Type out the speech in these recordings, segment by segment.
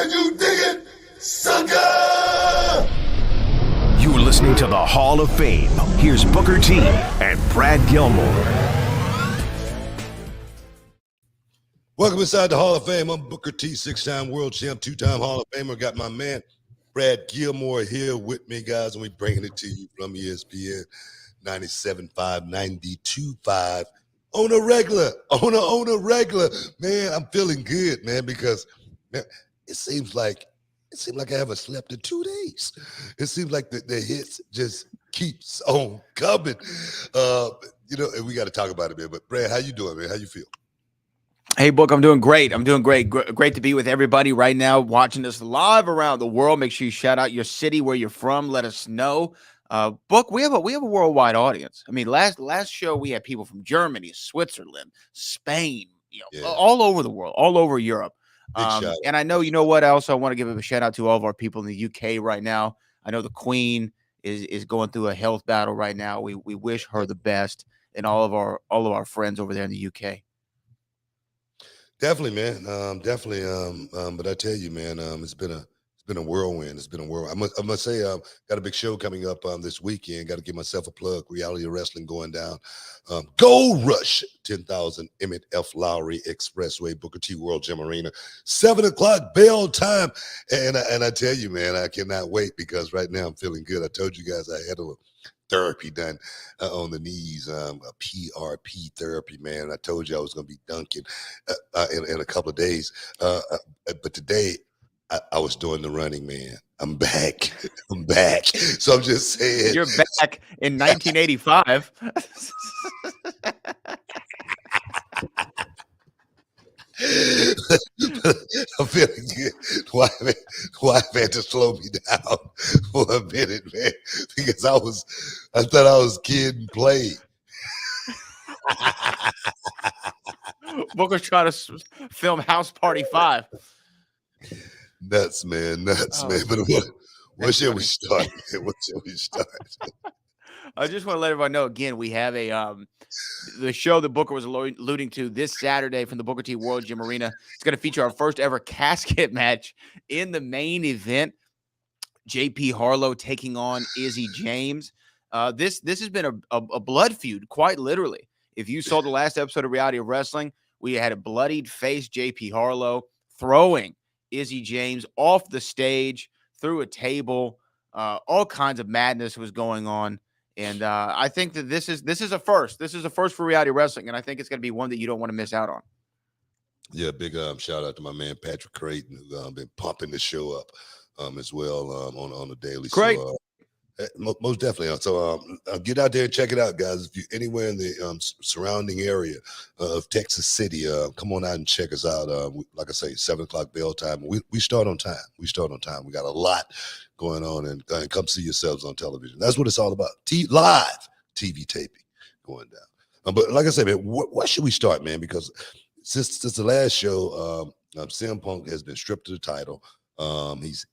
Can you dig it, sucker? You're listening to the Hall of Fame. Here's Booker T and Brad Gilmore. Welcome inside the Hall of Fame. I'm Booker T, six-time world champ, two-time Hall of Famer. Got my man Brad Gilmore here with me, guys, and we're bringing it to you from ESPN 97.5, 92.5 on a regular. Man, I'm feeling good, man, because man, it seems like I haven't slept in 2 days. It seems like the hits just keeps on coming. And we got to talk about it, man. But Brad, how you doing, man? How you feel? Hey, Book, I'm doing great. Great to be with everybody right now watching us live around the world. Make sure you shout out your city, where you're from. Let us know. Book, we have a worldwide audience. I mean, last show we had people from Germany, Switzerland, Spain, all over the world, all over Europe. And I know, you know what else? I want to give a shout out to all of our people in the UK right now. I know the Queen is going through a health battle right now. We wish her the best, and all of our friends over there in the UK. Definitely, man. But I tell you, man, it's been a whirlwind. It's been a whirlwind. I must say, got a big show coming up this weekend. Got to give myself a plug. Reality Wrestling going down. Gold Rush, 10,000 Emmett F. Lowry Expressway, Booker T World Gym Arena, 7:00 bell time. And I tell you, man, I cannot wait because right now I'm feeling good. I told you guys I had a therapy done on the knees, a PRP therapy, man. I told you I was going to be dunking in a couple of days. But today I was doing the running, man. I'm back. So I'm just saying. You're back in 1985. I'm feeling good. Why had to slow me down for a minute, man? Because I thought I was kid and play. Booker's trying to film House Party 5. Nuts, man. But where should we start, man? I just want to let everybody know again, we have the show that Booker was alluding to this Saturday from the Booker T World Gym Arena. It's going to feature our first ever casket match in the main event. JP Harlow taking on Izzy James. This has been a blood feud, quite literally. If you saw the last episode of Reality of Wrestling, we had a bloodied face JP Harlow throwing Izzy James off the stage, through a table. All kinds of madness was going on. And I think that this is a first. This is a first for Reality Wrestling, and I think it's going to be one that you don't want to miss out on. Yeah, big shout out to my man Patrick Creighton, who's been pumping the show up as well on the daily. Great. So, most definitely. So get out there and check it out, guys. If you're anywhere in the surrounding area of Texas City, come on out and check us out. Like I say, 7:00 bell time. We start on time. We got a lot going on, and come see yourselves on television. That's what it's all about. Live TV taping going down. But like I said, man, what should we start, man? Because since the last show, CM Punk has been stripped of the title. He's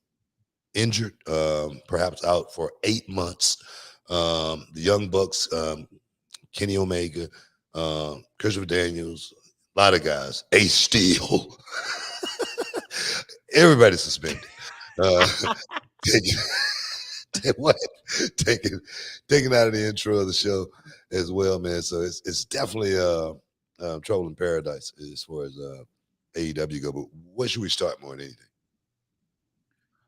injured, perhaps out for 8 months. The Young Bucks, Kenny Omega, Christopher Daniels, a lot of guys, Ace Steel, everybody suspended. Taking out of the intro of the show as well, man. So it's definitely trouble in paradise as far as AEW go. But where should we start more than anything?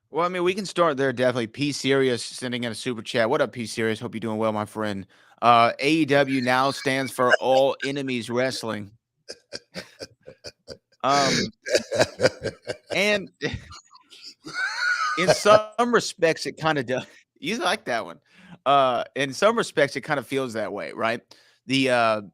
Well, I mean, we can start there, definitely. P Serious sending in a super chat. What up, P Serious? Hope you're doing well, my friend. AEW now stands for All Enemies Wrestling. And in some respects, it kind of does. You like that one. In some respects, it kind of feels that way, right? The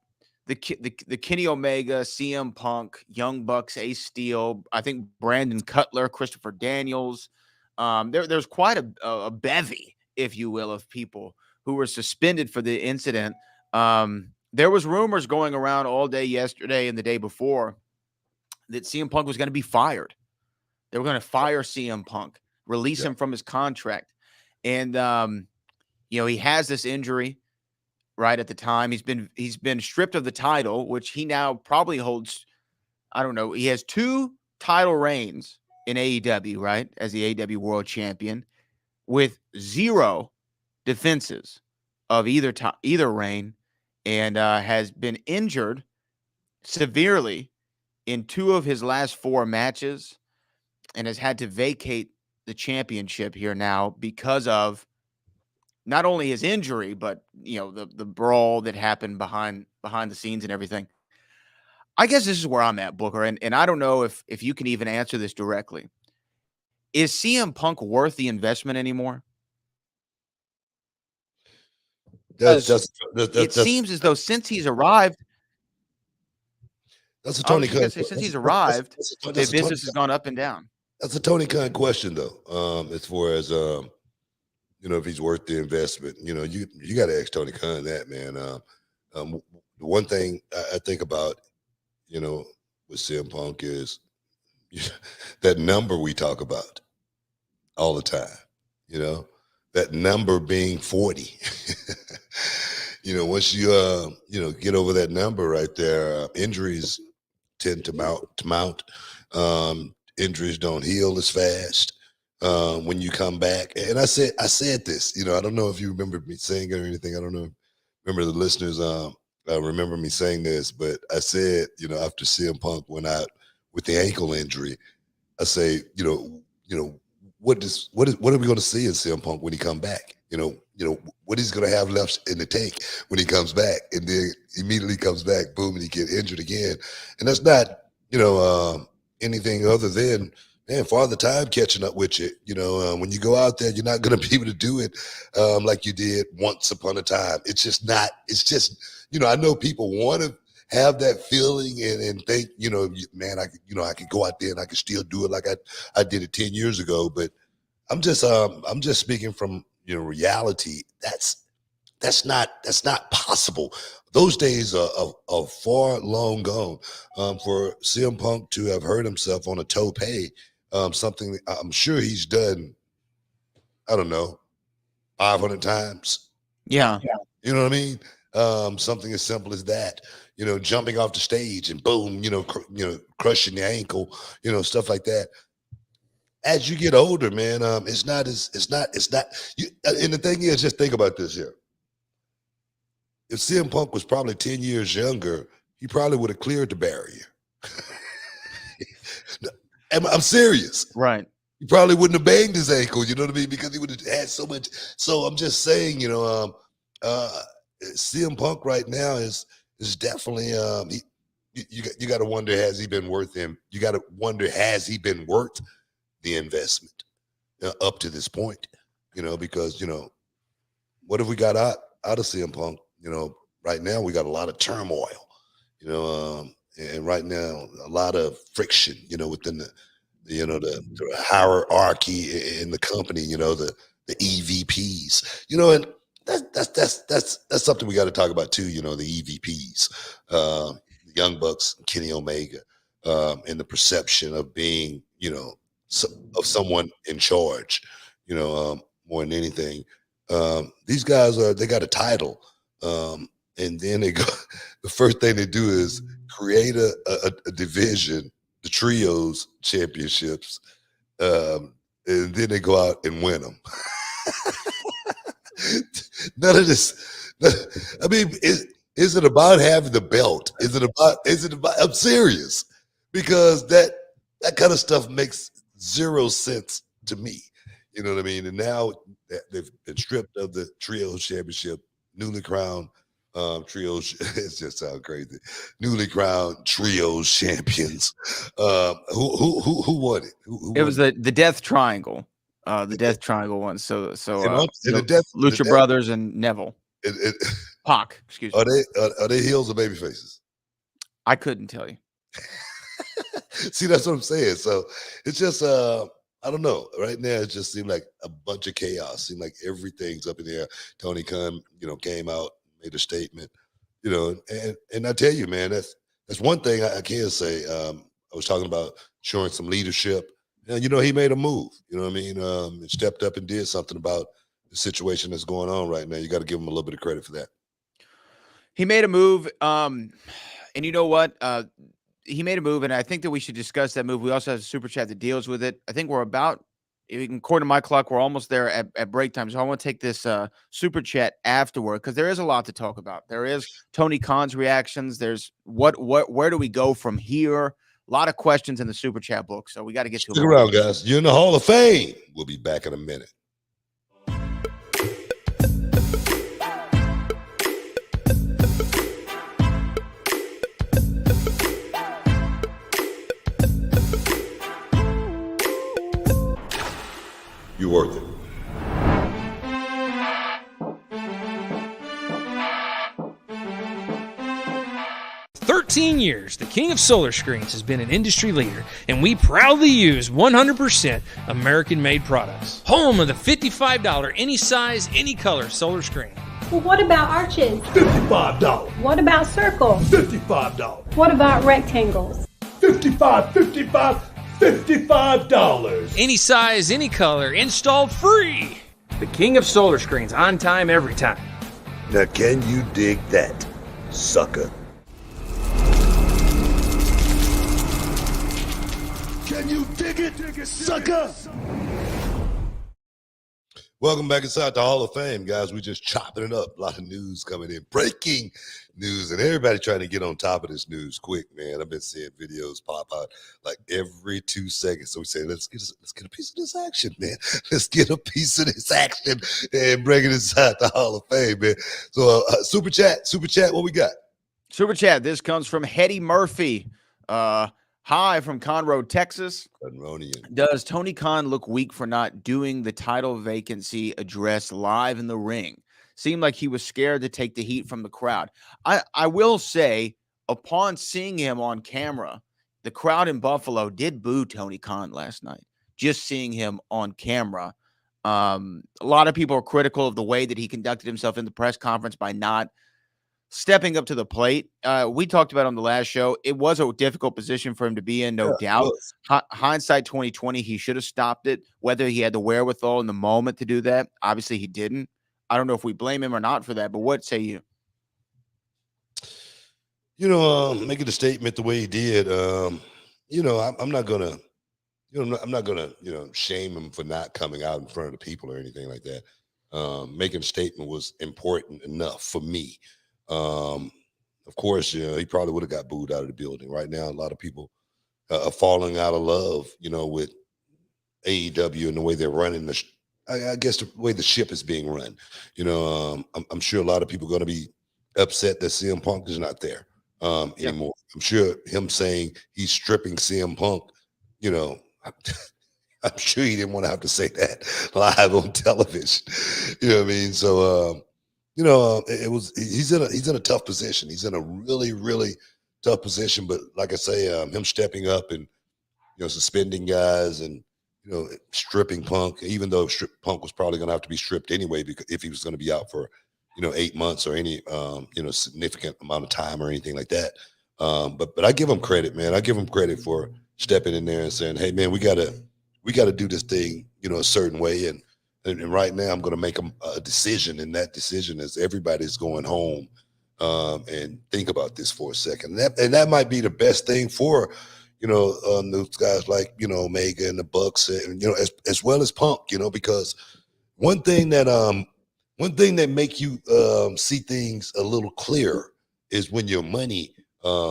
Kenny Omega, CM Punk, Young Bucks, Ace Steel, I think Brandon Cutler, Christopher Daniels. There's quite a bevy, if you will, of people who were suspended for the incident. There was rumors going around all day yesterday and the day before that CM Punk was going to be fired. They were going to fire CM Punk, release him from his contract. And, he has this injury right at the time. He's been stripped of the title, which he now probably holds. I don't know. He has 2 title reigns in AEW, right, as the AEW World Champion, with 0 defenses of either reign, and has been injured severely in 2 of his last 4 matches, and has had to vacate the championship here now because of not only his injury, but the brawl that happened behind the scenes and everything. I guess this is where I'm at, Booker, and I don't know if you can even answer this directly. Is CM Punk worth the investment anymore? It seems as though since he's arrived, that's a I Tony was just gonna Khan. say, since he's arrived, the business has gone up and down. That's a Tony Khan question, though. As far as if he's worth the investment, you got to ask Tony Khan that, man. The one thing I think about, with CM Punk is that number we talk about all the time. That number being 40. Once you get over that number right there, injuries tend to mount. Injuries don't heal as fast when you come back. And I said this. I don't know if you remember me saying it or anything. I don't know. Remember the listeners remember me saying this, but I said, after CM Punk went out with the ankle injury, I say, what are we going to see in CM Punk when he come back? What he's going to have left in the tank when he comes back, and then immediately comes back, boom, and he get injured again. And that's not, anything other than, man, Father Time catching up with you. When you go out there, you're not going to be able to do it like you did once upon a time. It's just not. It's just, I know people want to have that feeling and think, man, I could go out there and I could still do it like I did it 10 years ago. But I'm just speaking from reality. That's not possible. Those days are far long gone. For CM Punk to have hurt himself on a tope, something I'm sure he's done, I don't know, 500 times. Yeah. You know what I mean? Something as simple as that. Jumping off the stage and boom, crushing the ankle, stuff like that. As you get older, man, it's not. And the thing is, just think about this here. If CM Punk was probably 10 years younger, he probably would have cleared the barrier. I'm serious. Right. He probably wouldn't have banged his ankle, you know what I mean? Because he would have had so much. So I'm just saying, CM Punk right now is definitely you got to wonder, has he been worth him? You got to wonder, has he been worth the investment up to this point? Because what have we got out of CM Punk? Right now we got a lot of turmoil, and right now a lot of friction, within the hierarchy in the company, the EVPs, and that's something we got to talk about too. The EVPs, the Young Bucks, Kenny Omega, and the perception of being, of someone in charge, more than anything. These guys they got a title, and then they go. The first thing they do is create a division, the trios championships, and then they go out and win them. None of this. I mean, is it about having the belt? Is it about? I'm serious, because that kind of stuff makes zero sense to me. You know what I mean? And now they've been stripped of the trios championship, newly crowned trios. It just sounds crazy. Newly crowned trios champions. Who won it? It was the Death Triangle. The Death Triangle one. So Lucha Brothers and Neville. Pac, excuse me. Are they heels or baby faces? I couldn't tell you. See, that's what I'm saying. So it's just I don't know. Right now, it just seemed like a bunch of chaos. Seemed like everything's up in the air. Tony Khan, came out, made a statement, and I tell you, man, that's one thing I can say. I was talking about showing some leadership. And, he made a move. You know what I mean? And stepped up and did something about the situation that's going on right now. You got to give him a little bit of credit for that. He made a move. And you know what? he made a move, and I think that we should discuss that move. We also have a super chat that deals with it. I think we're about, according to my clock, we're almost there at break time. So I want to take this super chat afterward because there is a lot to talk about. There is Tony Khan's reactions. There's where do we go from here? A lot of questions in the super chat book, so we got to get to Stick them. around, guys. You're in the Hall of Fame. We'll be back in a minute. You're worth it. For 13 years, the King of Solar Screens has been an industry leader, and we proudly use 100% American-made products. Home of the $55 any size, any color solar screen. Well, what about arches? $55. What about circles? $55. What about rectangles? $55. Any size, any color, installed free. The King of Solar Screens, on time, every time. Now, can you dig that, sucker? Can you dig it, sucker? Welcome back inside the Hall of Fame, guys. We just chopping it up. A lot of news coming in, breaking news, and everybody trying to get on top of this news quick, man. I've been seeing videos pop out like every 2 seconds. So we say, let's get a piece of this action, man. Let's get a piece of this action and bring it inside the Hall of Fame, man. So super chat, what we got? Super chat. This comes from Hetty Murphy. Hi from Conroe, Texas. Does Tony Khan look weak for not doing the title vacancy address live in the ring? Seemed like he was scared to take the heat from the crowd. I will say, upon seeing him on camera, the crowd in Buffalo did boo Tony Khan last night. Just seeing him on camera. A lot of people are critical of the way that he conducted himself in the press conference by not stepping up to the plate. We talked about on the last show, it was a difficult position for him to be in, no doubt. Hindsight 2020, he should have stopped it. Whether he had the wherewithal in the moment to do that, obviously he didn't. I don't know if we blame him or not for that, but what say you? Making a statement the way he did, I'm not gonna, I'm not gonna, shame him for not coming out in front of the people or anything like that. Making a statement was important enough for me. Of course, he probably would have got booed out of the building. Right now, a lot of people are falling out of love, with AEW and the way they're running I guess the way the ship is being run. I'm sure a lot of people are going to be upset that CM Punk is not there anymore. I'm sure him saying he's stripping CM Punk, I'm sure he didn't want to have to say that live on television. You know what I mean? So, he's in a tough position. He's in a really, really tough position. But like I say, him stepping up and suspending guys and stripping Punk, even though Punk was probably going to have to be stripped anyway, because if he was going to be out for 8 months or any significant amount of time or anything like that. But I give him credit, man. I give him credit for stepping in there and saying, "Hey, man, we gotta do this thing, a certain way." And right now, I'm going to make a decision, and that decision is everybody's going home and think about this for a second. And that might be the best thing for those guys like Omega and the Bucks, and as well as Punk, because one thing that make you see things a little clearer is when your money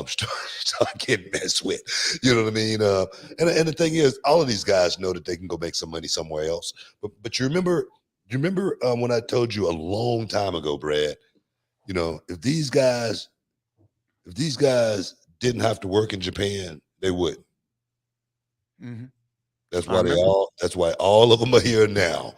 start getting messed with. You know what I mean? And the thing is, all of these guys know that they can go make some money somewhere else. But you remember when I told you a long time ago, Brad, if these guys didn't have to work in Japan, they would. Mm-hmm. That's why all of them are here now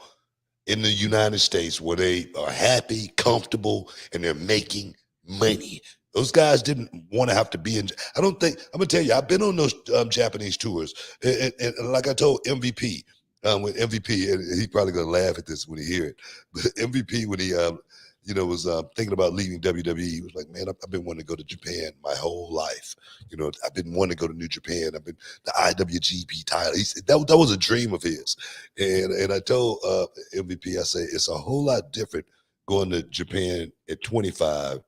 in the United States, where they are happy, comfortable, and they're making money. Those guys didn't want to have to be in. I don't think, I'm gonna tell you, I've been on those Japanese tours, and like I told MVP, with MVP, and he's probably gonna laugh at this when he hear it. But MVP, when he was thinking about leaving WWE, he was like, "Man, I've been wanting to go to Japan my whole life. I've been wanting to go to New Japan. I've been the IWGP title." He said that was a dream of his, and I told MVP, I say it's a whole lot different going to Japan at 25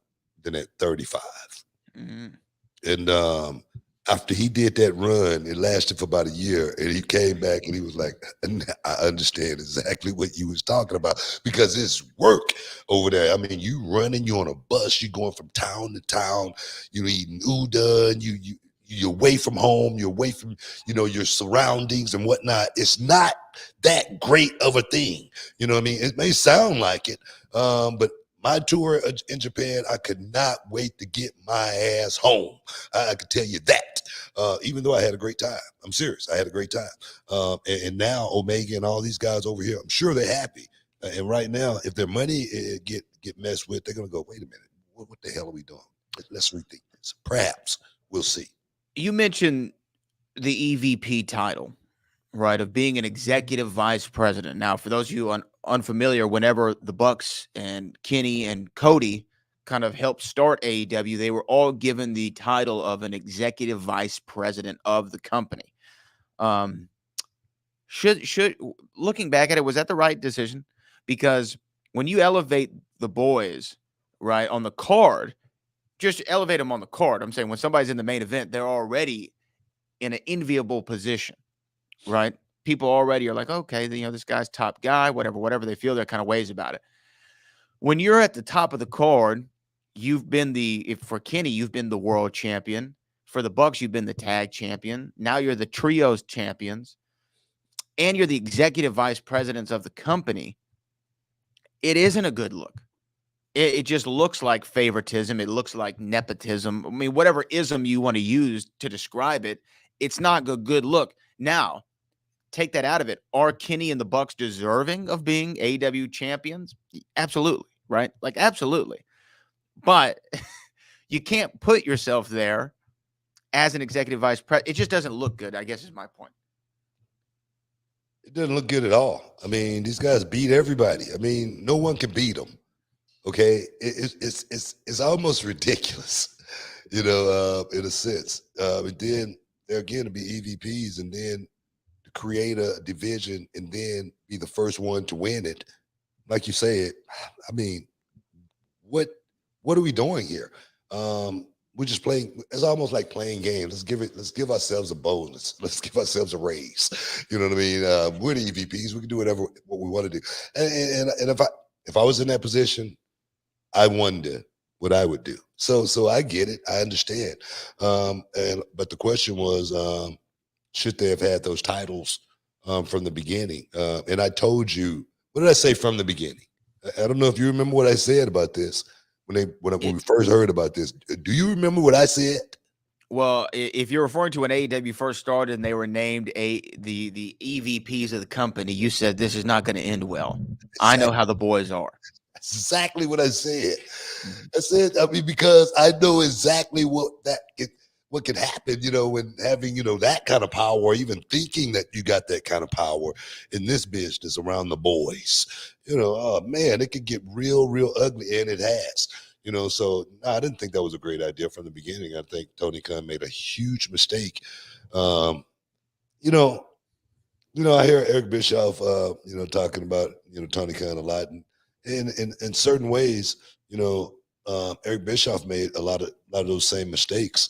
than at 35. Mm-hmm. And after he did that run, it lasted for about a year, and he came back and he was like, I understand exactly what you was talking about because it's work over there. I mean, you running, you're on a bus, you're going from town to town, you're eating udon, you're away from home, you're away from, your surroundings and whatnot. It's not that great of a thing. You know what I mean? It may sound like it, but my tour in Japan, I could not wait to get my ass home. I could tell you that. Even though I had a great time. I'm serious. I had a great time. And now Omega and all these guys over here, I'm sure they're happy. And right now, if their money get messed with, they're going to go, wait a minute. What the hell are we doing? Let's rethink this. Perhaps. We'll see. You mentioned the EVP title, right, of being an executive vice president. Now, for those of you unfamiliar, whenever the Bucks and Kenny and Cody kind of helped start AEW, they were all given the title of an executive vice president of the company. Should looking back at it, was that the right decision? Because when you elevate the boys, right, on the card, just elevate them on the card. I'm saying when somebody's in the main event, they're already in an enviable position, right? People already are like, okay, this guy's top guy, whatever they feel their kind of ways about it. When you're at the top of the card, you've been for Kenny, you've been the world champion. For the Bucks, you've been the tag champion. Now you're the trios champions, and you're the executive vice presidents of the company. It isn't a good look. It just looks like favoritism. It looks like nepotism. I mean, whatever ism you want to use to describe it, it's not a good look. Now, take that out of it. Are Kenny and the Bucks deserving of being AEW champions? Absolutely, right? Like, absolutely. But you can't put yourself there as an executive vice president. It just doesn't look good, I guess is my point. It doesn't look good at all. I mean, these guys beat everybody. I mean, no one can beat them. Okay, it's almost ridiculous, in a sense. And then they're again to be EVPs, and then to create a division, and then be the first one to win it. Like you said, I mean, what are we doing here? We're just playing. It's almost like playing games. Let's give ourselves a bonus. Let's give ourselves a raise. You know what I mean? We're the EVPs. We can do what we want to do. And if I was in that position, I wonder what I would do. So I get it. I understand. But the question was, should they have had those titles from the beginning? And I told you, what did I say from the beginning? I don't know if you remember what I said about this when we first heard about this. Do you remember what I said? Well, if you're referring to when AEW first started and they were named the EVPs of the company, you said this is not going to end well. Exactly. I know how the boys are. That's exactly what I said. I said, because I know exactly what could happen, when having, that kind of power, or even thinking that you got that kind of power in this business around the boys. Oh man, it could get real, real ugly, and it has. So I didn't think that was a great idea from the beginning. I think Tony Khan made a huge mistake. I hear Eric Bischoff, talking about, Tony Khan a lot, and in certain ways, Eric Bischoff made a lot of those same mistakes,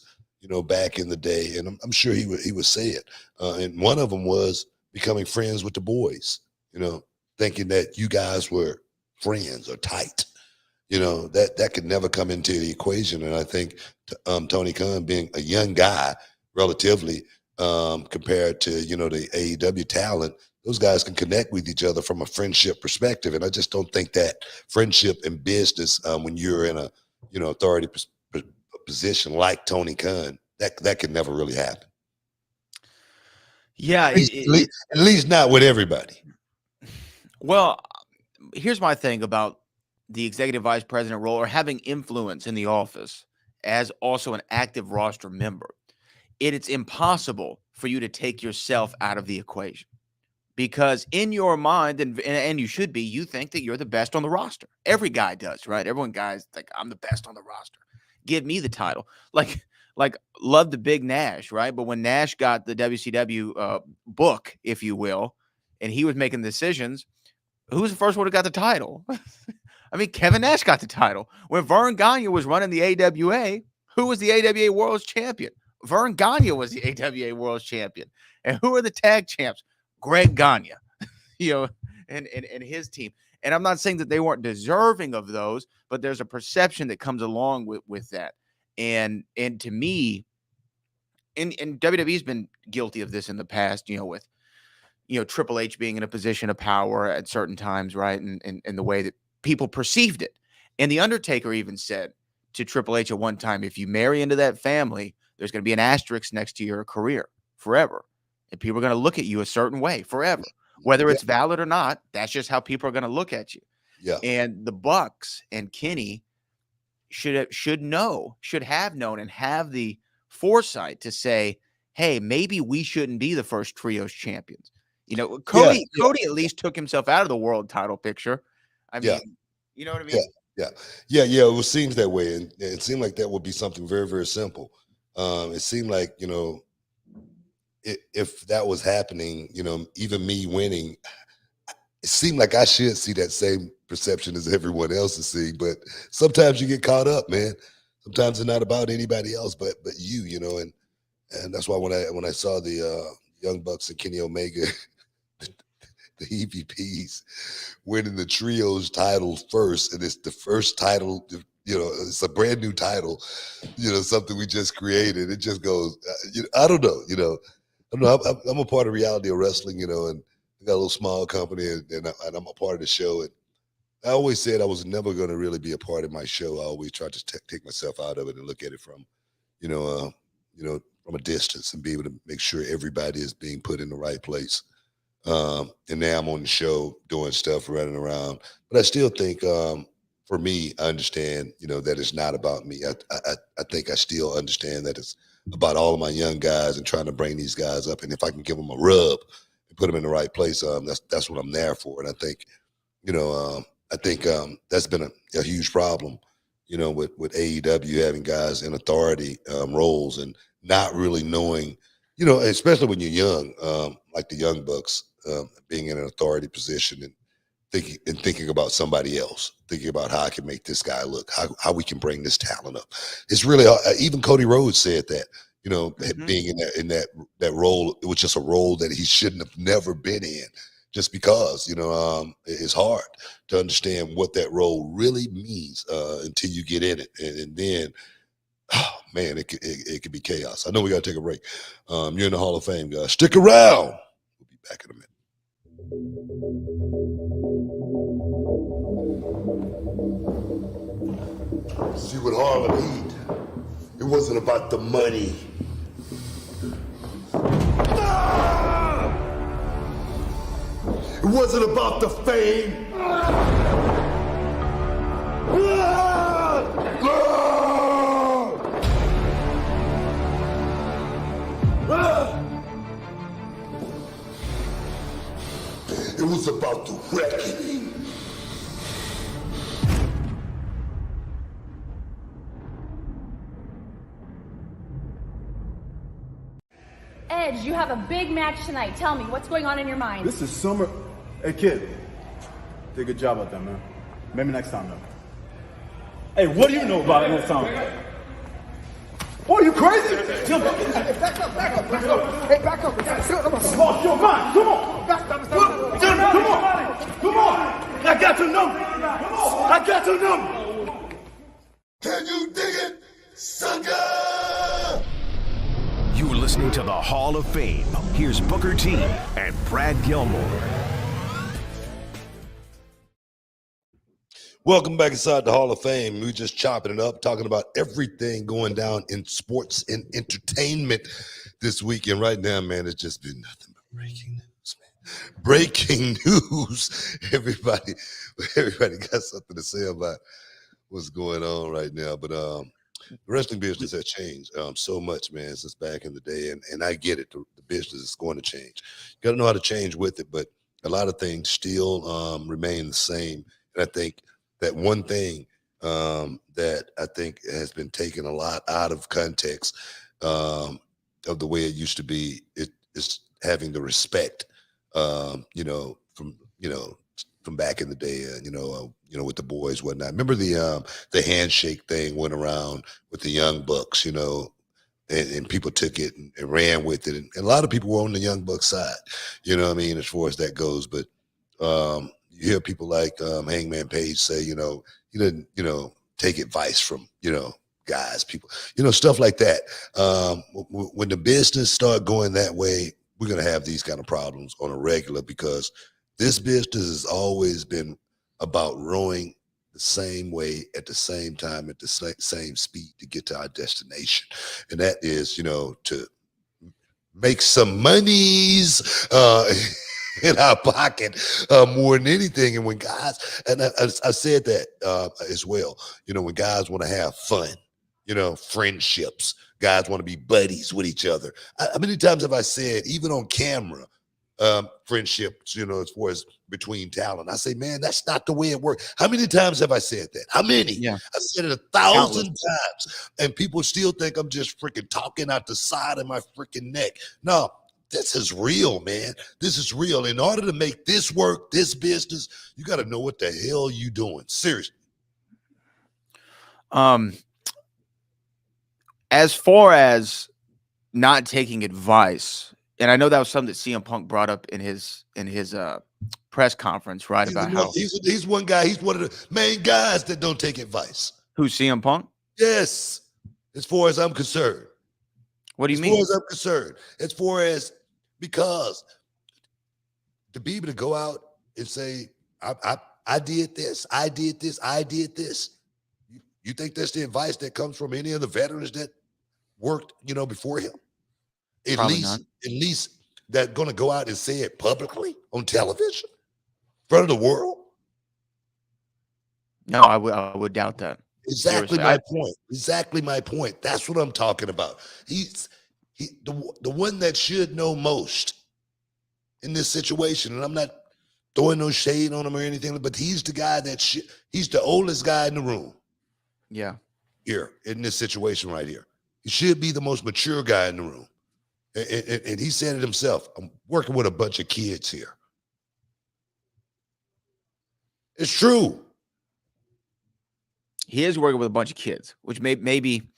back in the day, and I'm sure he would say it. And one of them was becoming friends with the boys, thinking that you guys were friends or tight. That could never come into the equation. And I think Tony Khan, being a young guy relatively, compared to, the AEW talent, those guys can connect with each other from a friendship perspective. And I just don't think that friendship in business, when you're in a, authority position like Tony Khan, that could never really happen. Yeah. At least not with everybody. Well, here's my thing about the executive vice president role, or having influence in the office as also an active roster member. It's impossible for you to take yourself out of the equation, because in your mind, and you should be, you think that you're the best on the roster. Every guy does, right? Guys like, I'm the best on the roster. Give me the title. Like love the big Nash, right? But when Nash got the WCW book, if you will, and he was making decisions, who was the first one who got the title? I mean, Kevin Nash got the title. When Vern Gagne was running the AWA, who was the AWA World's Champion? Vern Gagne was the AWA World Champion. And who are the tag champs? Greg Gagne, and his team. And I'm not saying that they weren't deserving of those, but there's a perception that comes along with that. And to me, and WWE's been guilty of this in the past, with Triple H being in a position of power at certain times, right? And the way that people perceived it. And The Undertaker even said to Triple H at one time, if you marry into that family, there's going to be an asterisk next to your career forever. And people are going to look at you a certain way forever. Whether it's valid or not, that's just how people are going to look at you. Yeah. And the Bucks and Kenny should have known and have the foresight to say, hey, maybe we shouldn't be the first trios champions. Cody at least took himself out of the world title picture. I mean, you know what I mean? Yeah. It seems that way. And it seemed like that would be something very, very simple. It seemed like, if that was happening, even me winning, it seemed like I should see that same perception as everyone else is seeing. But sometimes you get caught up, man. Sometimes it's not about anybody else, but you, and that's why when I saw the Young Bucks and Kenny Omega, the EVPs winning the trios title first, and it's the first title, it's a brand new title, something we just created. It just goes, I don't know, I'm a part of Reality of Wrestling, and I got a little small company, and I'm a part of the show. And I always said I was never going to really be a part of my show. I always tried to take myself out of it and look at it from, from a distance and be able to make sure everybody is being put in the right place. And now I'm on the show doing stuff, running around. But I still think, for me, I understand, that it's not about me. I think I still understand that it's about all of my young guys and trying to bring these guys up. And if I can give them a rub and put them in the right place, that's what I'm there for. And I think, that's been a huge problem, with AEW having guys in authority roles and not really knowing, especially when you're young, like the Young Bucks, being in an authority position and thinking about somebody else, thinking about how I can make this guy look, how we can bring this talent up. It's really even Cody Rhodes said that, being in that role, it was just a role that he shouldn't have never been in, just because it's hard to understand what that role really means until you get in it, and then, oh man, it could be chaos. I know we got to take a break. You're in the Hall of Fame, guys. Stick around. We'll be back in a minute. See what Harlem Heat, it wasn't about the money. It wasn't about the fame. It was about the reckoning. Edge, you have a big match tonight. Tell me, what's going on in your mind? This is summer. Hey, kid. Did a good job out there, man. Maybe next time, though. Hey, what do you know about it next time? Boy, you crazy? Jump up. Hey, back up. Hey, back up. Lost your mind. Come on. Come on. I got your number. Can you dig it, sucker? You're listening to the Hall of Fame. Here's Booker T and Brad Gilmore. Welcome back inside the Hall of Fame. We're just chopping it up, talking about everything going down in sports and entertainment this weekend. Right now, man, it's just been nothing but breaking news, man. Breaking news. Everybody got something to say about what's going on right now. But the wrestling business has changed so much, man, since back in the day. And I get it. The business is going to change. You got to know how to change with it. But a lot of things still remain the same. And I think that one thing that I think has been taken a lot out of context of the way it used to be, it is having the respect, from back in the day, with the boys, whatnot. Remember the handshake thing went around with the Young Bucks, and people took it and ran with it. And a lot of people were on the Young Bucks side, you know what I mean, as far as that goes. But you hear people like Hangman Page say, he didn't, take advice from, guys, people, stuff like that. When the business start going that way, we're going to have these kind of problems on a regular, because this business has always been about rowing the same way at the same time at the same speed to get to our destination, and that is, to make some monies in our pocket more than anything. And when guys, and I said that as well, when guys want to have fun, friendships, guys want to be buddies with each other. How many times have I said, even on camera, friendships, as far as between talent, I say, man, that's not the way it works. How many times have I said that? How many? Yeah. I said it 1,000 times, and people still think I'm just freaking talking out the side of my freaking neck. No, this is real, man. This is real. In order to make this work, this business, you got to know what the hell you doing. Seriously. As far as not taking advice, and I know that was something that CM Punk brought up in his press conference, right? He's one guy. He's one of the main guys that don't take advice. Who's CM Punk? Yes, as far as I'm concerned. What do you mean? As far as I'm concerned, as far as, because to be able to go out and say, I did this, I did this, I did this. You think that's the advice that comes from any of the veterans that worked, before him? At least they're going to go out and say it publicly on television in front of the world. No, I would doubt that. Exactly my point. Exactly my point. That's what I'm talking about. He's the one that should know most in this situation. And I'm not throwing no shade on him or anything, but he's the guy he's the oldest guy in the room. Yeah. Here in this situation right here. He should be the most mature guy in the room. And he said it himself. I'm working with a bunch of kids here. It's true. He is working with a bunch of kids, which maybe,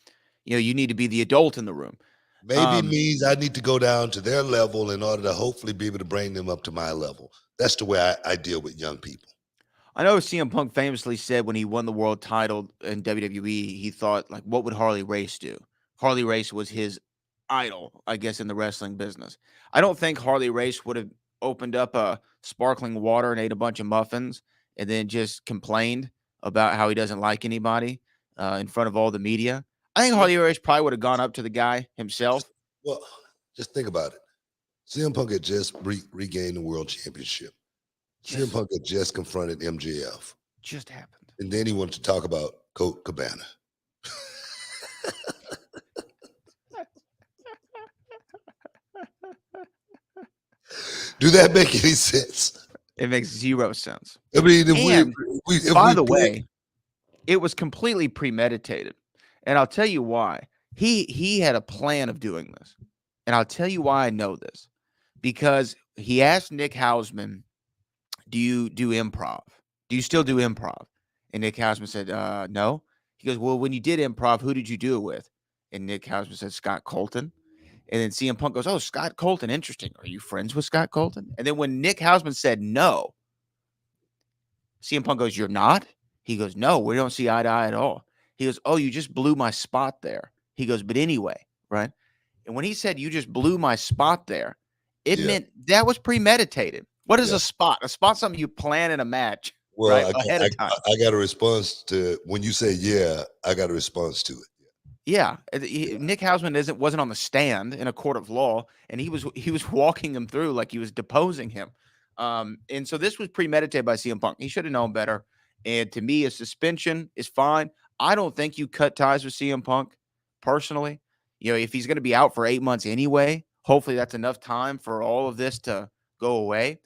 you need to be the adult in the room. Maybe it means I need to go down to their level in order to hopefully be able to bring them up to my level. That's the way I deal with young people. I know CM Punk famously said when he won the world title in WWE, he thought, like, what would Harley Race do? Harley Race was his idol, I guess, in the wrestling business. I don't think Harley Race would have opened up a sparkling water and ate a bunch of muffins and then just complained about how he doesn't like anybody in front of all the media. I think Harley Race probably would have gone up to the guy himself. Well, just think about it. CM Punk had just regained the world championship. CM Punk had just confronted MJF. Just happened. And then he wanted to talk about Colt Cabana. Do that make any sense? It makes zero sense. I mean, by the way, it was completely premeditated. And I'll tell you why. He had a plan of doing this. And I'll tell you why I know this. Because he asked Nick Hausman, do you do improv? Do you still do improv? And Nick Hausman said, no. He goes, well, when you did improv, who did you do it with? And Nick Hausman said, Scott Colton. And then CM Punk goes, oh, Scott Colton, interesting. Are you friends with Scott Colton? And then when Nick Hausman said no, CM Punk goes, you're not? He goes, no, we don't see eye to eye at all. He goes, oh, you just blew my spot there. He goes, but anyway, right? And when he said you just blew my spot there, it meant that was premeditated. What is a spot? A spot's something you plan in a match. Well, right? Ahead of time. I got a response to when you say I got a response to it. Yeah, Nick Hausman wasn't on the stand in a court of law, and he was walking him through like he was deposing him. And so this was premeditated by CM Punk. He should have known better. And to me, a suspension is fine. I don't think you cut ties with CM Punk personally. If he's going to be out for 8 months anyway, hopefully that's enough time for all of this to go away.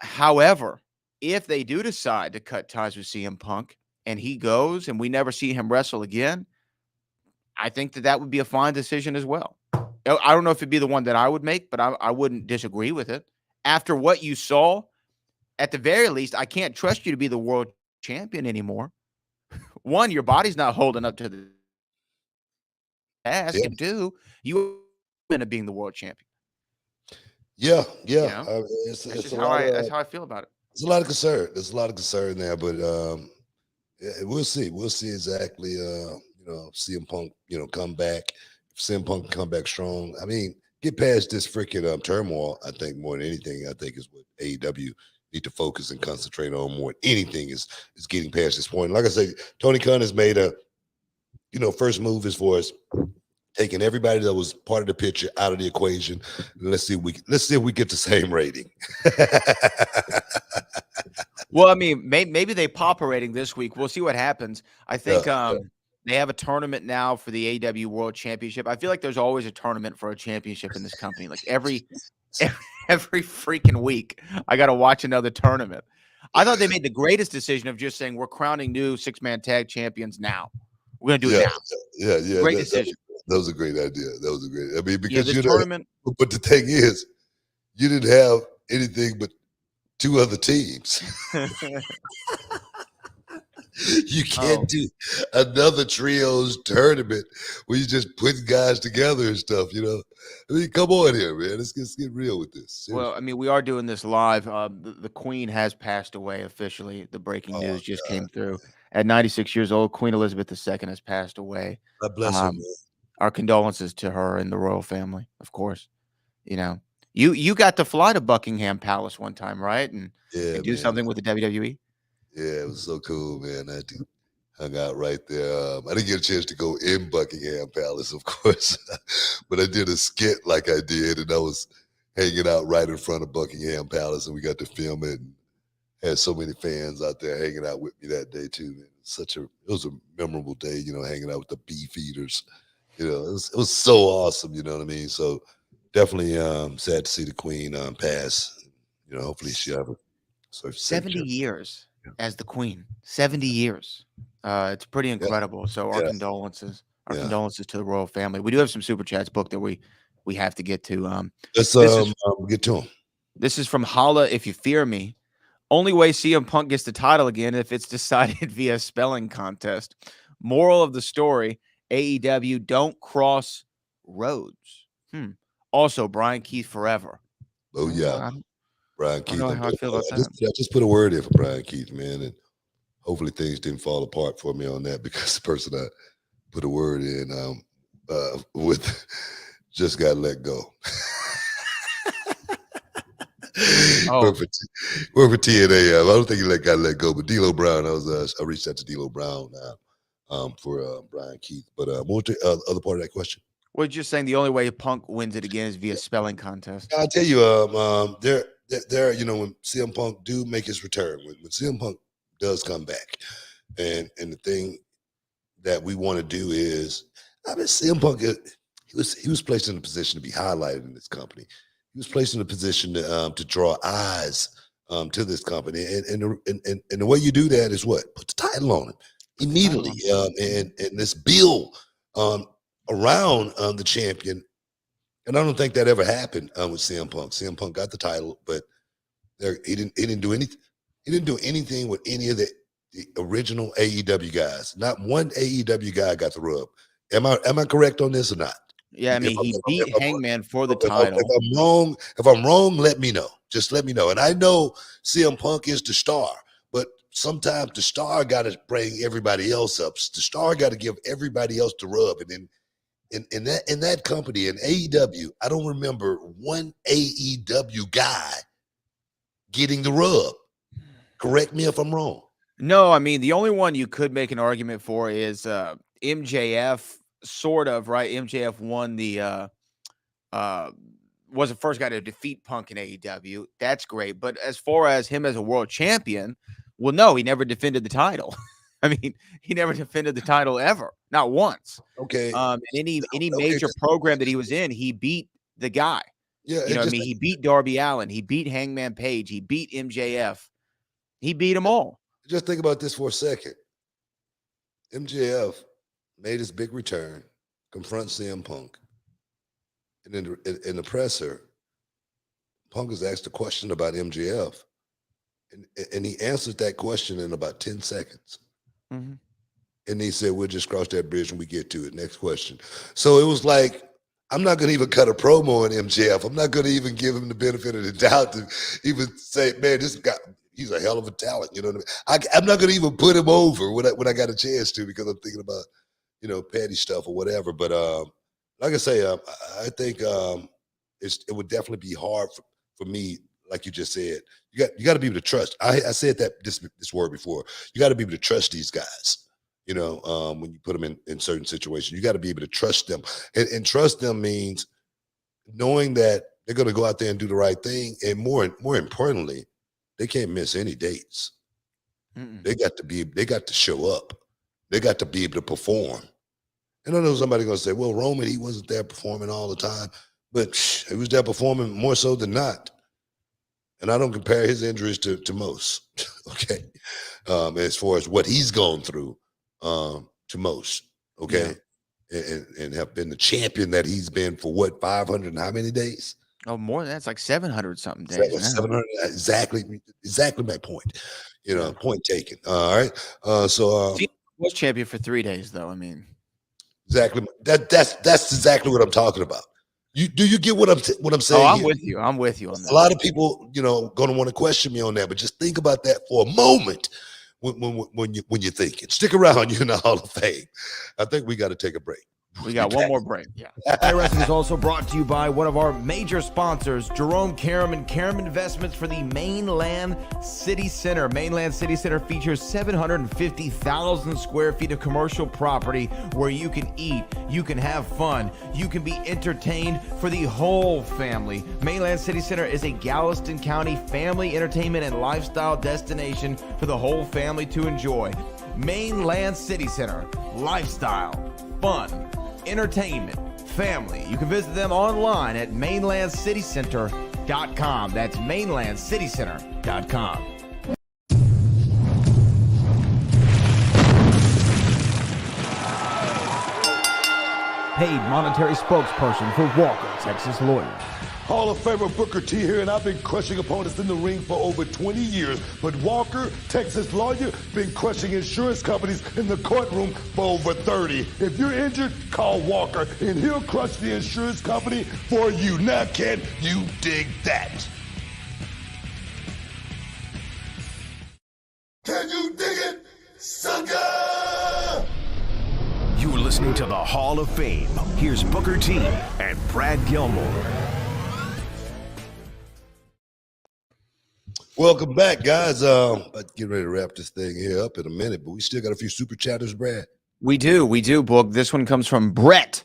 However, if they do decide to cut ties with CM Punk and he goes and we never see him wrestle again, I think that would be a fine decision as well. I don't know if it'd be the one that I would make, but I wouldn't disagree with it. After what you saw, at the very least, I can't trust you to be the world champion anymore. One, your body's not holding up to the ask Yeah. and do, you end up being the world champion. Yeah, You yeah. know, It's that's it's just a how lot that's of how I feel about it. there's a lot of concern. There's a lot of concern there, but yeah, we'll see. We'll see exactly. CM Punk, come back. If CM Punk can come back strong. I mean, get past this freaking turmoil. I think more than anything, I think is what AEW need to focus and concentrate on more than anything is getting past this point. Like I said, Tony Khan has made a first move as far as taking everybody that was part of the picture out of the equation. Let's see if we get the same rating. Well, I mean, maybe they pop a rating this week. We'll see what happens. I think Yeah. they have a tournament now for the AEW World Championship. I feel like there's always a tournament for a championship in this company. Like every freaking week, I got to watch another tournament. I thought they made the greatest decision of just saying we're crowning new 6-man tag champions now. We're gonna do it Yeah, now. yeah. Great decision. That was a great idea. That was a great. I mean, Yeah, because this tournament. but the thing is, you didn't have anything but two other teams. You can't do another trios tournament where you just putting guys together and stuff. I mean, come on here, man. Let's get real with this. Seriously. Well, I mean, we are doing this live. The Queen has passed away officially. The breaking news just came through. At 96 years old, Queen Elizabeth II has passed away. God bless her, man. Our condolences to her and the royal family, of course. You got to fly to Buckingham Palace one time, right? And do man. something with the WWE. Yeah, it was so cool, man. I hung out right there. I didn't get a chance to go in Buckingham Palace, of course, but I did a skit like I did, and I was hanging out right in front of Buckingham Palace, and we got to film it. And had so many fans out there hanging out with me that day too. Man. It was a memorable day, hanging out with the Beefeaters. It was so awesome. You know what I mean? So definitely sad to see the Queen pass. Hopefully she'll have 70 years as the Queen. 70 years. It's pretty incredible. So our condolences. Our condolences to the royal family. We do have some super chats booked that we have to get to. Let's get to them. This is from Holla If You Fear Me. Only way CM Punk gets the title again if it's decided via spelling contest. Moral of the story: AEW don't cross roads. Also, Brian Keith forever. Oh yeah, Brian Keith. I don't know how I feel about that. I just put a word in for Brian Keith, man, and hopefully things didn't fall apart for me on that because the person I put a word in with just got let go. Work for TNA. I don't think he got let go, but D'Lo Brown. I reached out to D'Lo Brown for Brian Keith. But what was the other part of that question? Well, just saying the only way Punk wins it again is via spelling contest. I'll tell you, there, when CM Punk do make his return, when CM Punk does come back, and the thing that we want to do is, CM Punk, he was placed in a position to be highlighted in this company. He was placed in a position to draw eyes to this company, and the way you do that is what? Put the title on him immediately, and this build around the champion. And I don't think that ever happened with CM Punk. CM Punk got the title, but he didn't do anything. He didn't do anything with any of the original AEW guys. Not one AEW guy got the rub. Am I correct on this or not? Yeah, I mean, he beat Hangman for the title. If I'm wrong, let me know. Just let me know. And I know CM Punk is the star, but sometimes the star got to bring everybody else up. The star got to give everybody else the rub. And then in that company, in AEW, I don't remember one AEW guy getting the rub. Correct me if I'm wrong. No, I mean, the only one you could make an argument for is MJF. Sort of, right? MJF won was the first guy to defeat Punk in AEW. That's great. But as far as him as a world champion, well, no, he never defended the title. I mean, he never defended the title ever. Not once. Okay. Any major program that he was in, he beat the guy. Yeah. I mean, he beat Darby Allin. He beat Hangman Page. He beat MJF. He beat them all. Just think about this for a second. MJF made his big return, confronts CM Punk. And in the presser, Punk is asked a question about MJF. And he answered that question in about 10 seconds. Mm-hmm. And they said, we'll just cross that bridge when we get to it. Next question. So it was like, I'm not going to even cut a promo on MJF. I'm not going to even give him the benefit of the doubt to even say, man, this guy, he's a hell of a talent. You know what I mean? I'm not going to even put him over when I got a chance to, because I'm thinking about, petty stuff or whatever. But like I say, I think it would definitely be hard for me, like you just said. You got to be able to trust. I said this word before. You got to be able to trust these guys. When you put them in certain situations, you got to be able to trust them. And trust them means knowing that they're going to go out there and do the right thing. And more importantly, they can't miss any dates. They got to show up. They got to be able to perform. And I know somebody going to say, well, Roman, he wasn't there performing all the time, but he was there performing more so than not. And I don't compare his injuries to most, okay? As far as what he's gone through, to most, okay? Yeah. And have been the champion that he's been for what, 500 and how many days? Oh, more than that. It's like 700 something days. 700, exactly my point. Point taken. All right. So he was champion for 3 days, though. I mean, exactly. That's exactly what I'm talking about. Do you get what I'm saying? Oh, I'm here? with you. I'm with you on that. A lot of people, going to want to question me on that, but just think about that for a moment when you're thinking. Stick around. You're in the Hall of Fame. I think we got to take a break. We got one more break. Yeah. Wrestling is also brought to you by one of our major sponsors, Jerome Karam and Karam Investments, for the Mainland City Center. Mainland City Center features 750,000 square feet of commercial property where you can eat, you can have fun, you can be entertained for the whole family. Mainland City Center is a Galveston County family entertainment and lifestyle destination for the whole family to enjoy. Mainland City Center, lifestyle, fun, entertainment, family. You can visit them online at mainlandcitycenter.com. That's mainlandcitycenter.com. Paid monetary spokesperson for Walker, Texas Lawyer. Hall of Famer Booker T here, and I've been crushing opponents in the ring for over 20 years. But Walker, Texas Lawyer, been crushing insurance companies in the courtroom for over 30. If you're injured, call Walker, and he'll crush the insurance company for you. Now, can you dig that? Can you dig it, sucker? You're listening to the Hall of Fame. Here's Booker T and Brad Gilmore. Welcome back, guys. About to get ready to wrap this thing here up in a minute, but we still got a few super chatters, Brad. We do, Book. This one comes from Brett,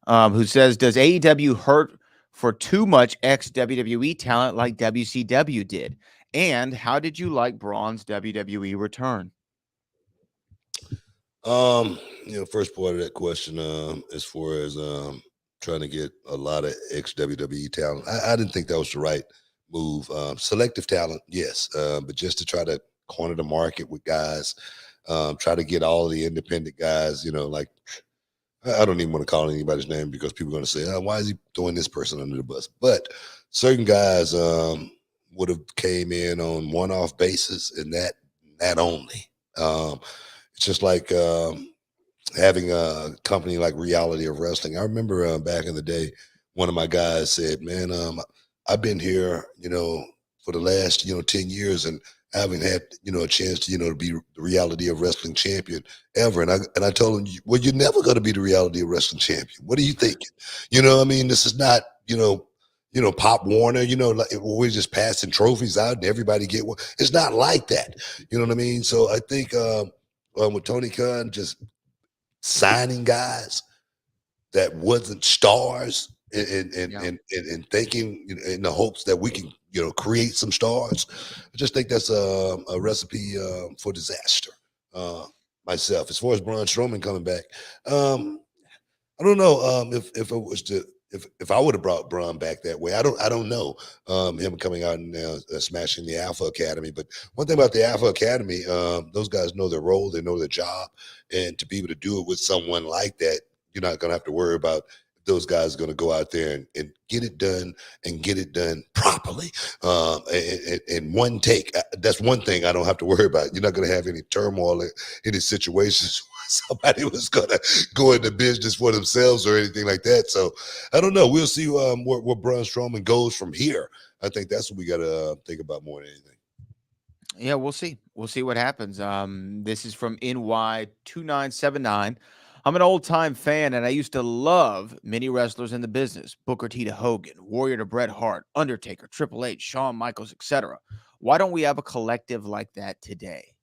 who says, does AEW hurt for too much ex-WWE talent like WCW did? And how did you like Braun's WWE return? First part of that question, as far as trying to get a lot of ex-WWE talent, I didn't think that was the right move. Selective talent, yes, but just to try to corner the market with guys, try to get all of the independent guys, like, I don't even want to call anybody's name because people are going to say, oh, why is he throwing this person under the bus? But certain guys would have came in on one-off basis, and that only. It's just like having a company like Reality of Wrestling. I remember back in the day, one of my guys said, man, I've been here, for the last, 10 years, and I haven't had, a chance to, to be the Reality of Wrestling champion ever. And I told him, well, you're never going to be the Reality of Wrestling champion. What are you thinking? This is not, Pop Warner, like we're just passing trophies out and everybody get one. It's not like that. You know what I mean? So I think with Tony Khan just signing guys that wasn't stars, and thinking in the hopes that we can, create some stars. I just think that's a recipe for disaster. Myself, as far as Braun Strowman coming back, I don't know if it was if I would have brought Braun back that way. I don't know him coming out and smashing the Alpha Academy. But one thing about the Alpha Academy, those guys know their role, they know their job, and to be able to do it with someone like that, you're not going to have to worry about those guys are going to go out there and get it done and get it done properly in one take. That's one thing I don't have to worry about. You're not going to have any turmoil in any situations somebody was going to go into business for themselves or anything like that. So I don't know. We'll see where Braun Strowman goes from here. I think that's what we got to think about more than anything. Yeah, we'll see. We'll see what happens. This is from NY2979. I'm an old-time fan, and I used to love many wrestlers in the business. Booker T to Hogan, Warrior to Bret Hart, Undertaker, Triple H, Shawn Michaels, etc. Why don't we have a collective like that today?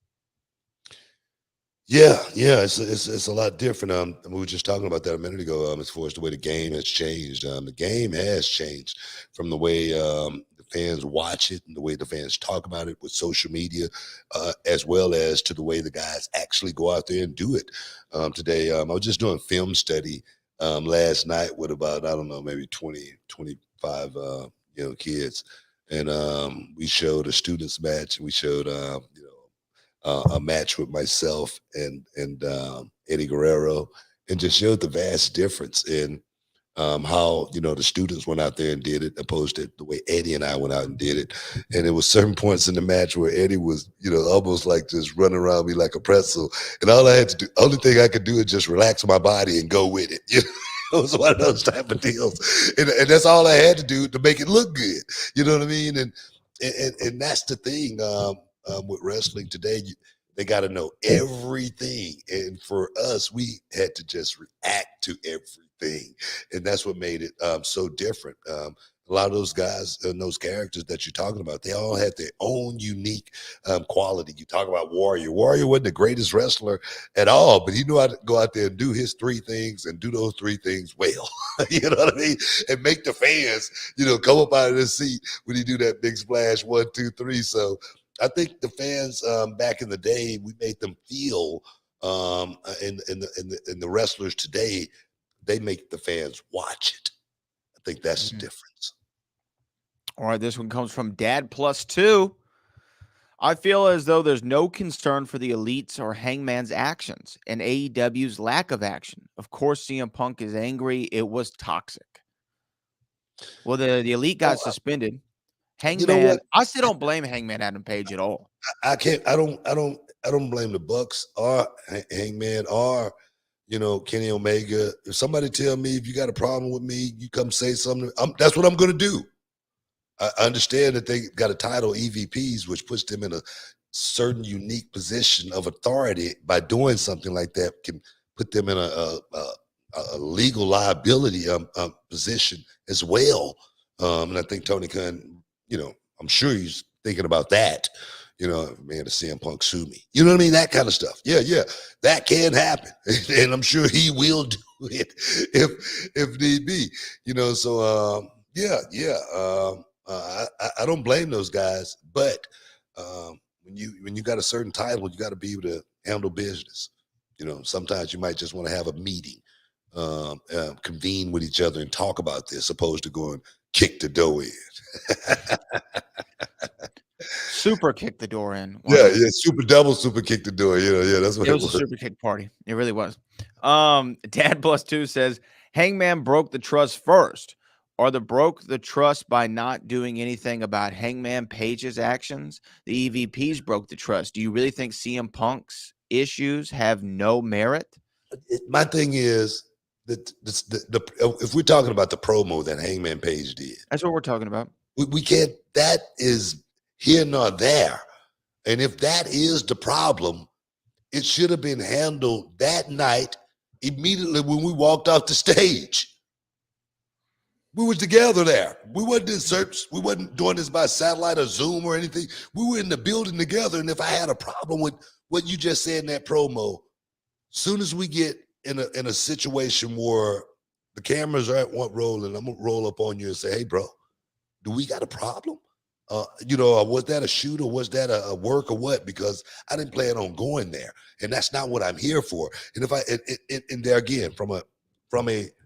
Yeah, it's a lot different. We were just talking about that a minute ago. As far as the way the game has changed, the game has changed from the way the fans watch it and the way the fans talk about it with social media, as well as to the way the guys actually go out there and do it. Today, I was just doing film study last night with about, I don't know, maybe 20, 25 kids, and we showed a students match, and we showed a match with myself and Eddie Guerrero, and just showed the vast difference in how the students went out there and did it, opposed to the way Eddie and I went out and did it. And there was certain points in the match where Eddie was almost like just running around me like a pretzel, and all I had to do, only thing I could do is just relax my body and go with it. It was one of those type of deals, and that's all I had to do to make it look good. You know what I mean? And that's the thing. With wrestling today, they got to know everything, and for us, we had to just react to everything, and that's what made it so different. A lot of those guys and those characters that you're talking about, they all had their own unique quality. You talk about Warrior. Warrior wasn't the greatest wrestler at all, but he knew how to go out there and do his three things and do those three things well. You know what I mean? And make the fans, come up out of their seat when he do that big splash 1, 2, 3. So I think the fans back in the day, we made them feel, and the wrestlers today, they make the fans watch it. I think that's the difference. All right, this one comes from Dad Plus 2. I feel as though there's no concern for the Elites or Hangman's actions and AEW's lack of action. Of course, CM Punk is angry. It was toxic. Well, the Elite got suspended. Hangman, I still don't blame Hangman Adam Page at all. I don't blame the Bucks or Hangman or Kenny Omega. If somebody tell me if you got a problem with me, you come say something. That's what I'm going to do. I understand that they got a title, EVPs, which puts them in a certain unique position of authority. By doing something like that, can put them in a legal liability position as well. And I think Tony Khan, I'm sure he's thinking about that. Man, the CM Punk sue me. You know what I mean? That kind of stuff. Yeah, that can happen, and I'm sure he will do it if need be. So I don't blame those guys, but when you got a certain title, you got to be able to handle business. Sometimes you might just want to have a meeting, convene with each other and talk about this, opposed to going kick the door in. Super kick the door in. Yeah, super kick the door. That's what it was. A super kick party. It really was. Dad Plus 2 says Hangman broke the trust first, or broke the trust by not doing anything about Hangman Page's actions. The EVPs broke the trust. Do you really think CM Punk's issues have no merit? My thing is that if we're talking about the promo that Hangman Page did, that's what we're talking about. We can't. That is here nor there. And if that is the problem, it should have been handled that night immediately when we walked off the stage. We were together there. We wasn't in search. We wasn't doing this by satellite or Zoom or anything. We were in the building together. And if I had a problem with what you just said in that promo, soon as we get in a situation where the cameras aren't rolling, I'm gonna roll up on you and say, "Hey, bro, do we got a problem? Was that a shoot or was that a work or what? Because I didn't plan on going there, and that's not what I'm here for." And if and there again, from a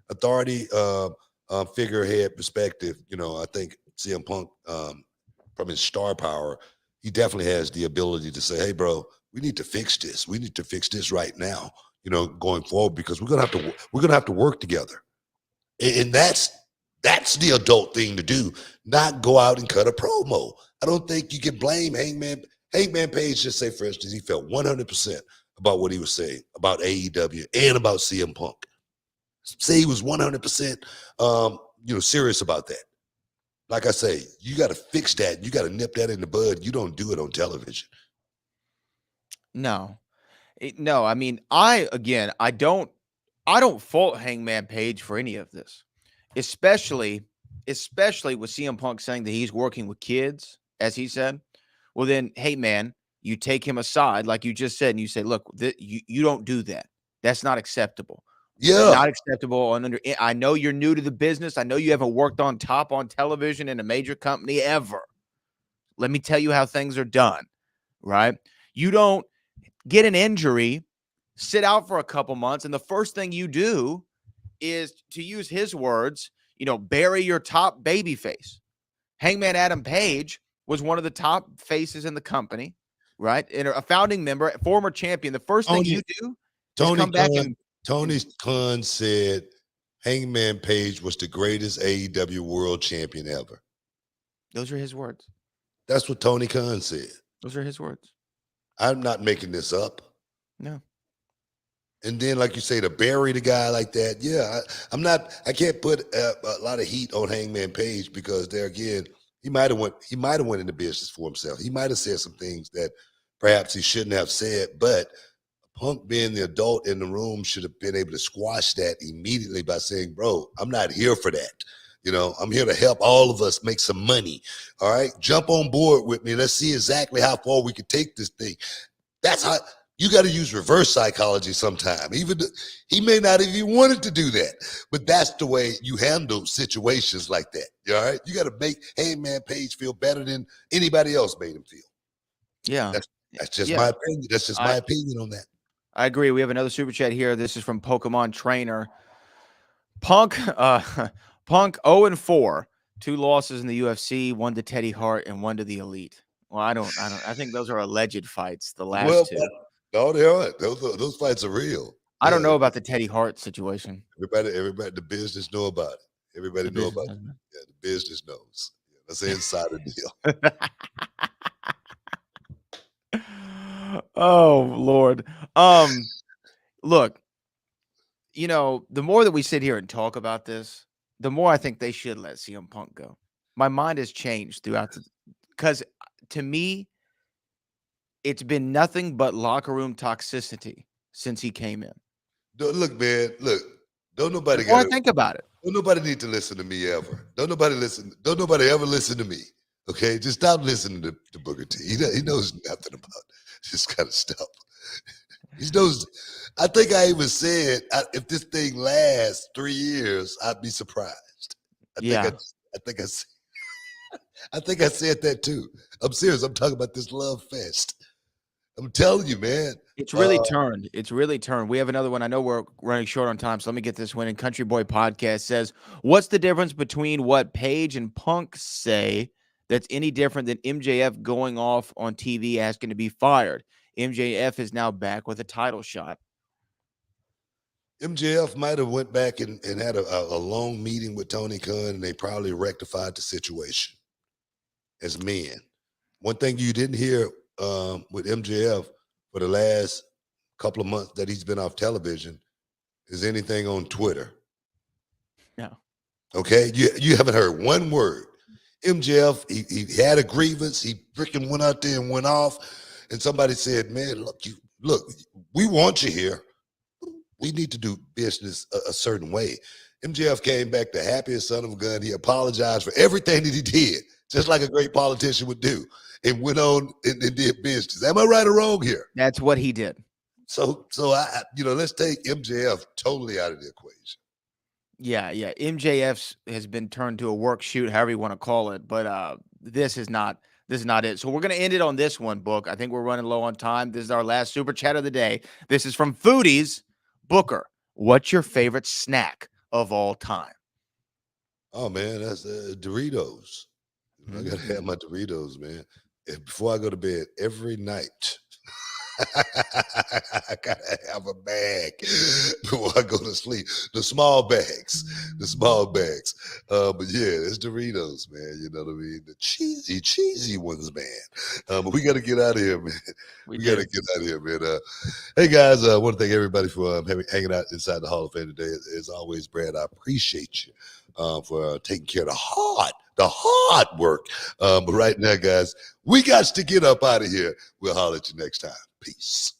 authority figurehead perspective, I think CM Punk, from his star power, he definitely has the ability to say, "Hey, bro, we need to fix this. We need to fix this right now, going forward, because we're gonna have to work together." And that's the adult thing to do, not go out and cut a promo. I don't think you can blame Hangman Page. Just say, for instance, he felt 100% about what he was saying about AEW and about CM Punk. Say he was 100%, serious about that. Like I say, you got to fix that. You got to nip that in the bud. You don't do it on television. No. No, I mean, I don't fault Hangman Page for any of this. Especially with CM Punk saying that he's working with kids, as he said. Well, then, hey, man, you take him aside, like you just said, and you say, look, you don't do that. That's not acceptable. Yeah. Not acceptable. I know you're new to the business. I know you haven't worked on television in a major company ever. Let me tell you how things are done, right? You don't get an injury, sit out for a couple months, and the first thing you do is, to use his words, bury your top baby face. Hangman Adam Page was one of the top faces in the company, right? And a founding member, former champion. The first thing you do is come back and Tony Khan said Hangman Page was the greatest AEW world champion ever. Those are his words. That's what Tony Khan said. Those are his words. I'm not making this up. No. And then, like you say, to bury the guy like that, yeah, I can't put a lot of heat on Hangman Page, because there again, he might have went into business for himself. He might have said some things that perhaps he shouldn't have said, but Punk, being the adult in the room, should have been able to squash that immediately by saying, bro, I'm not here for that. I'm here to help all of us make some money. All right, jump on board with me. Let's see exactly how far we can take this thing. That's how you got to use reverse psychology sometime. He may not even wanted to do that, but that's the way you handle situations like that. All right, you got to make Hangman Page feel better than anybody else made him feel. Yeah, that's just my opinion. That's just my opinion on that. I agree. We have another super chat here. This is from Pokemon Trainer. Punk 0-4, 2 losses in the UFC, 1 to Teddy Hart and 1 to the Elite. Well, I think those are alleged fights. The last 2. No, they aren't. Those fights are real. I don't know about the Teddy Hart situation. Everybody, the business know about it. Everybody know about it. Yeah, the business knows. Yeah, that's an insider deal. Oh Lord. Look, the more that we sit here and talk about this, the more I think they should let CM Punk go. My mind has changed because to me, it's been nothing but locker room toxicity since he came in. Look, man, don't nobody think about it. Don't nobody need to listen to me ever. Don't nobody ever listen to me. Okay, just stop listening to Booker T. He knows nothing about this kind of stuff. He knows. I think I even said, if this thing lasts 3 years, I'd be surprised. I think I said that too. I'm serious. I'm talking about this love fest. I'm telling you, man. It's really turned. It's really turned. We have another one. I know we're running short on time, so let me get this one in. Country Boy Podcast says, what's the difference between what Page and Punk say that's any different than MJF going off on TV asking to be fired? MJF is now back with a title shot. MJF might have went back and had a long meeting with Tony Khan, and they probably rectified the situation as men. One thing you didn't hear with MJF for the last couple of months that he's been off television is anything on Twitter. No. Okay? You haven't heard one word. MJF, he had a grievance. He freaking went out there and went off. And somebody said, man, look, we want you here. We need to do business a certain way. MJF came back the happiest son of a gun. He apologized for everything that he did, just like a great politician would do, and went on and did business. Am I right or wrong here? That's what he did. So I let's take MJF totally out of the equation. Yeah. MJF has been turned to a work shoot, however you want to call it, but this is not it. So we're going to end it on this one, Book. I think we're running low on time. This is our last super chat of the day. This is from Foodies. Booker, what's your favorite snack of all time? Oh, man, that's Doritos. I got to have my Doritos, man. Before I go to bed every night. I gotta have a bag before I go to sleep. The small bags. But yeah, it's Doritos, man. You know what I mean? The cheesy ones, man. But we gotta get out of here, man. We gotta get out of here, man. Hey guys, I want to thank everybody for hanging out inside the Hall of Fame today. As always, Brad, I appreciate you for taking care of the hard work. But right now, guys, we got to get up out of here. We'll holler at you next time. Peace.